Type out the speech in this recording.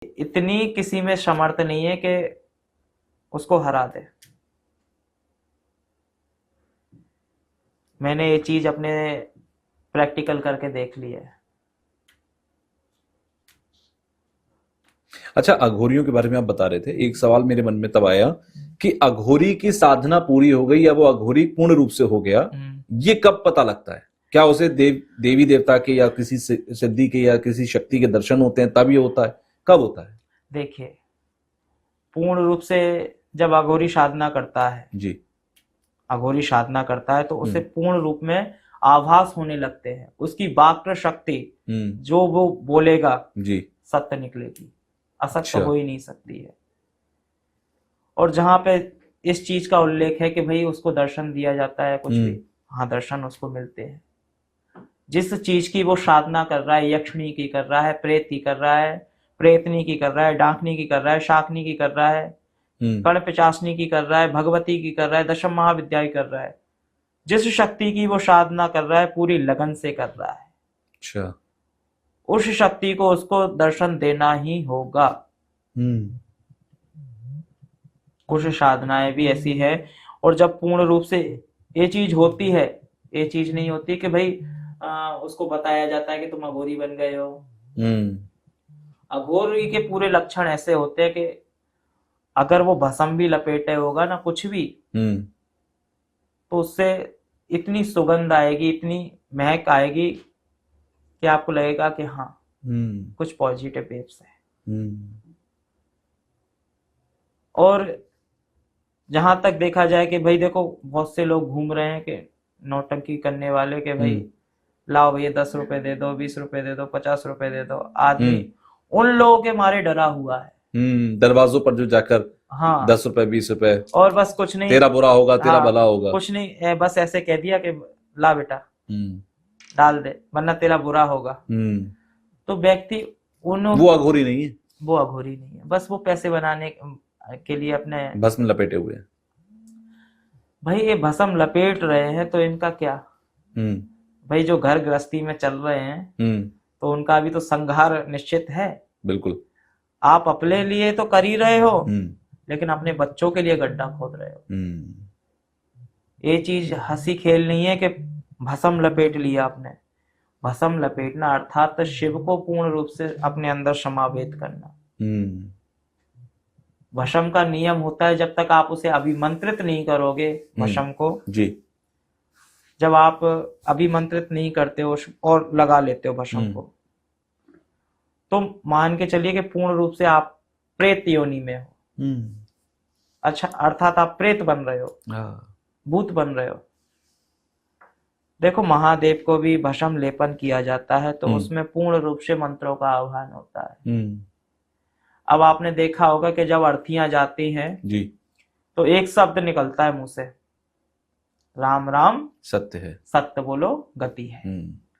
इतनी किसी में समर्थ नहीं है कि उसको हरा दे। मैंने ये चीज अपने प्रैक्टिकल करके देख ली है। अच्छा, अघोरियों के बारे में आप बता रहे थे, एक सवाल मेरे मन में तब आया कि अघोरी की साधना पूरी हो गई या वो अघोरी पूर्ण रूप से हो गया, ये कब पता लगता है? क्या उसे देवी देवता के या किसी सिद्धि के या किसी शक्ति के दर्शन होते हैं तब ये होता है? कब होता है? देखिए, पूर्ण रूप से जब अघोरी साधना करता है, जी, अघोरी साधना करता है तो उसे पूर्ण रूप में आभास होने लगते हैं। उसकी वाक् शक्ति जो वो बोलेगा जी, सत्य निकलेगी, असत्य अच्छा, हो ही नहीं सकती है। और जहां पे इस चीज का उल्लेख है कि भाई उसको दर्शन दिया जाता है कुछ भी, हाँ दर्शन उसको मिलते हैं। जिस चीज की वो साधना कर रहा है, यक्षिणी की कर रहा है, प्रेत की कर रहा है, प्रेतनी की कर रहा है, डाकनी की कर रहा है, शाकनी की कर रहा है, कर्ण पिचासनी की कर रहा है, भगवती की कर रहा है, दशम महाविद्या की कर रहा है, जिस शक्ति की वो साधना कर रहा है पूरी लगन से कर रहा है, अच्छा, उस शक्ति को उसको दर्शन देना ही होगा। कुछ साधनाएं भी ऐसी है, और जब पूर्ण रूप से ये चीज होती है, ये चीज नहीं होती कि भाई उसको बताया जाता है कि तुम अघोरी बन गए हो। अघोरी के पूरे लक्षण ऐसे होते हैं कि अगर वो भस्म भी लपेटे होगा ना कुछ भी, तो उससे इतनी सुगंध आएगी, इतनी महक आएगी कि आपको लगेगा कि हाँ कुछ पॉजिटिव वेव्स है। और जहां तक देखा जाए कि भाई देखो, बहुत से लोग घूम रहे हैं कि नौटंकी करने वाले के भाई लाओ भैया 10 रुपए दे दो, 20 रुपए दे दो, 50 रुपए दे दो। आदमी उन लोगों के मारे डरा हुआ है, दरवाजों पर जो जाकर हाँ 10 रुपए 20 रुपए, और बस कुछ नहीं, तेरा बुरा होगा तेरा हाँ, भला होगा, कुछ नहीं, बस ऐसे कह दिया कि ला बेटा डाल दे वरना तेरा बुरा होगा। तो व्यक्ति वो अघोरी नहीं है, वो अघोरी नहीं है, बस वो पैसे बनाने के लिए अपने भस्म लपेटे हुए हैं। भाई ये भस्म लपेट रहे हैं तो इनका क्या, भाई जो घर गृहस्थी में चल रहे हैं तो उनका भी तो संहार निश्चित है। बिल्कुल, आप अपने लिए तो कर ही रहे हो, लेकिन अपने बच्चों के लिए गड्ढा खोद रहे हो। ये चीज हंसी खेल नहीं है कि भस्म लपेट लिया आपने। भस्म लपेटना अर्थात शिव को पूर्ण रूप से अपने अंदर समावेत करना। भस्म का नियम होता है, जब तक आप उसे अभिमंत्रित नहीं करोगे भस्म को जी, जब आप अभिमंत्रित नहीं करते हो और लगा लेते हो भस्म को, तो मान के चलिए कि पूर्ण रूप से आप प्रेत योनि में हो। अच्छा, अर्थात आप प्रेत बन रहे हो, भूत बन रहे हो। देखो, महादेव को भी भस्म लेपन किया जाता है तो उसमें पूर्ण रूप से मंत्रों का आह्वान होता है। अब आपने देखा होगा कि जब अर्थियां जाती हैं जी, तो एक शब्द निकलता है मुंह से, राम राम सत्य है, सत्य बोलो गति है।